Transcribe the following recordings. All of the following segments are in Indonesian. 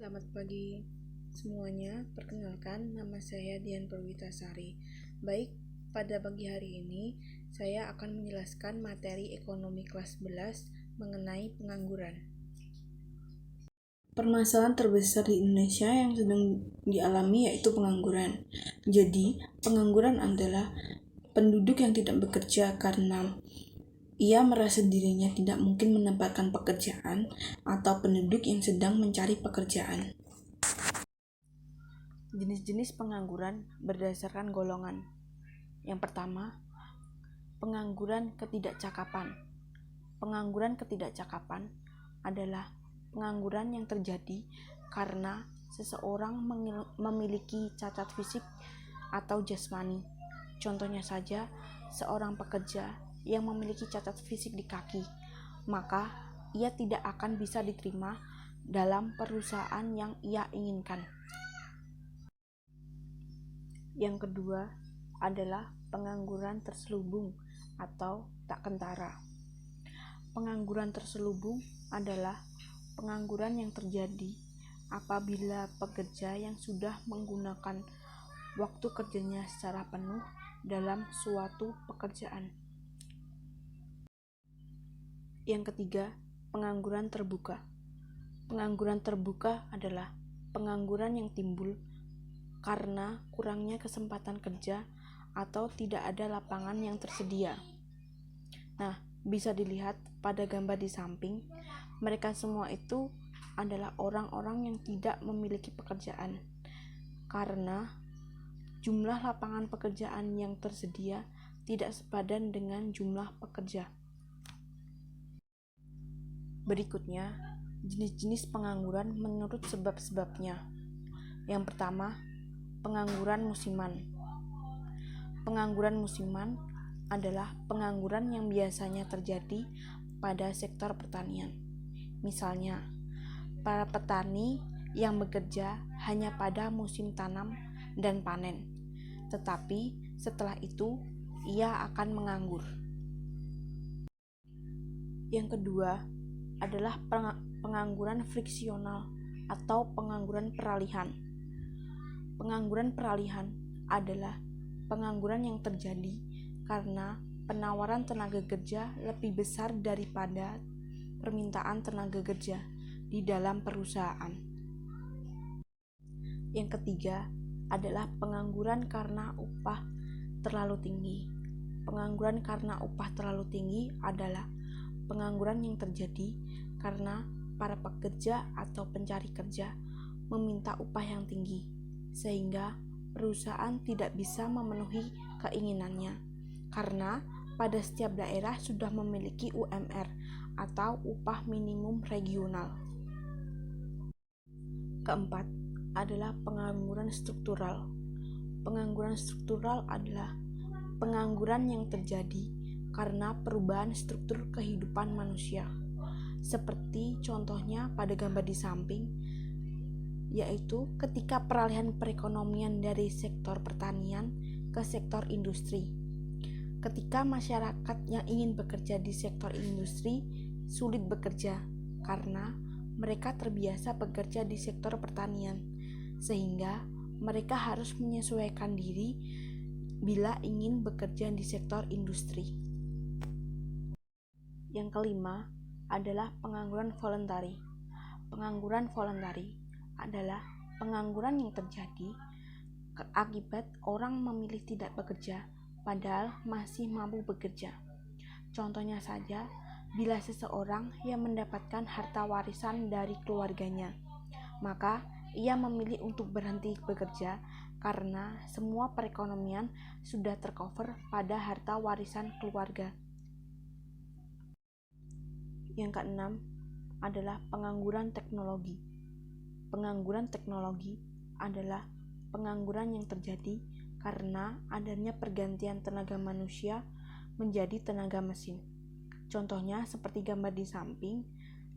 Selamat pagi semuanya. Perkenalkan, nama saya Dian Perwitasari. Baik, pada pagi hari ini saya akan menjelaskan materi ekonomi kelas 11 mengenai pengangguran. Permasalahan terbesar di Indonesia yang sedang dialami yaitu pengangguran. Jadi, pengangguran adalah penduduk yang tidak bekerja karena ia merasa dirinya tidak mungkin mendapatkan pekerjaan atau penduduk yang sedang mencari pekerjaan. Jenis-jenis pengangguran berdasarkan golongan. Yang pertama, pengangguran ketidakcakapan. Pengangguran ketidakcakapan adalah pengangguran yang terjadi karena seseorang memiliki cacat fisik atau jasmani. Contohnya saja, seorang pekerja yang memiliki cacat fisik di kaki, maka ia tidak akan bisa diterima dalam perusahaan yang ia inginkan. Yang kedua adalah pengangguran terselubung atau tak kentara. Pengangguran terselubung adalah pengangguran yang terjadi apabila pekerja yang sudah menggunakan waktu kerjanya secara penuh dalam suatu pekerjaan. Yang ketiga, pengangguran terbuka. Pengangguran terbuka adalah pengangguran yang timbul karena kurangnya kesempatan kerja atau tidak ada lapangan yang tersedia. Nah, bisa dilihat pada gambar di samping, mereka semua itu adalah orang-orang yang tidak memiliki pekerjaan karena jumlah lapangan pekerjaan yang tersedia tidak sepadan dengan jumlah pekerja. Berikutnya, jenis-jenis pengangguran menurut sebab-sebabnya. Yang pertama, pengangguran musiman. Pengangguran musiman adalah pengangguran yang biasanya terjadi pada sektor pertanian. Misalnya, para petani yang bekerja hanya pada musim tanam dan panen, tetapi setelah itu ia akan menganggur. Yang kedua adalah pengangguran friksional atau pengangguran peralihan. Pengangguran peralihan adalah pengangguran yang terjadi karena penawaran tenaga kerja lebih besar daripada permintaan tenaga kerja di dalam perusahaan. Yang ketiga adalah pengangguran karena upah terlalu tinggi. Pengangguran karena upah terlalu tinggi adalah pengangguran yang terjadi karena para pekerja atau pencari kerja meminta upah yang tinggi, sehingga perusahaan tidak bisa memenuhi keinginannya, karena pada setiap daerah sudah memiliki UMR atau upah minimum regional. Keempat adalah pengangguran struktural. Pengangguran struktural adalah pengangguran yang terjadi karena perubahan struktur kehidupan manusia, seperti contohnya pada gambar di samping, yaitu ketika peralihan perekonomian dari sektor pertanian ke sektor industri. Ketika masyarakat yang ingin bekerja di sektor industri sulit bekerja karena mereka terbiasa bekerja di sektor pertanian, sehingga mereka harus menyesuaikan diri bila ingin bekerja di sektor industri. Yang kelima adalah pengangguran voluntari. Pengangguran voluntari adalah pengangguran yang terjadi akibat orang memilih tidak bekerja padahal masih mampu bekerja. Contohnya saja, bila seseorang yang mendapatkan harta warisan dari keluarganya, maka ia memilih untuk berhenti bekerja karena semua perekonomian sudah tercover pada harta warisan keluarga. Yang keenam adalah pengangguran teknologi. Pengangguran teknologi adalah pengangguran yang terjadi karena adanya pergantian tenaga manusia menjadi tenaga mesin. Contohnya seperti gambar di samping,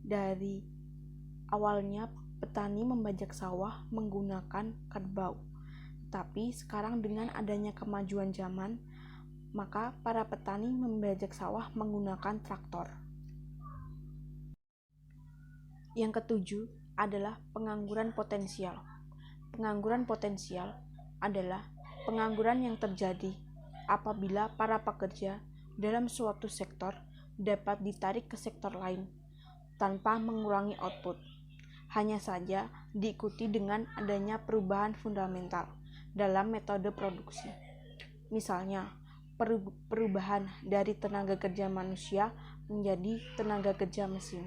dari awalnya petani membajak sawah menggunakan kerbau, tapi sekarang dengan adanya kemajuan zaman, maka para petani membajak sawah menggunakan traktor. Yang ketujuh adalah pengangguran potensial. Pengangguran potensial adalah pengangguran yang terjadi apabila para pekerja dalam suatu sektor dapat ditarik ke sektor lain tanpa mengurangi output. Hanya saja diikuti dengan adanya perubahan fundamental dalam metode produksi. Misalnya, perubahan dari tenaga kerja manusia menjadi tenaga kerja mesin.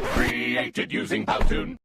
Created using Powtoon.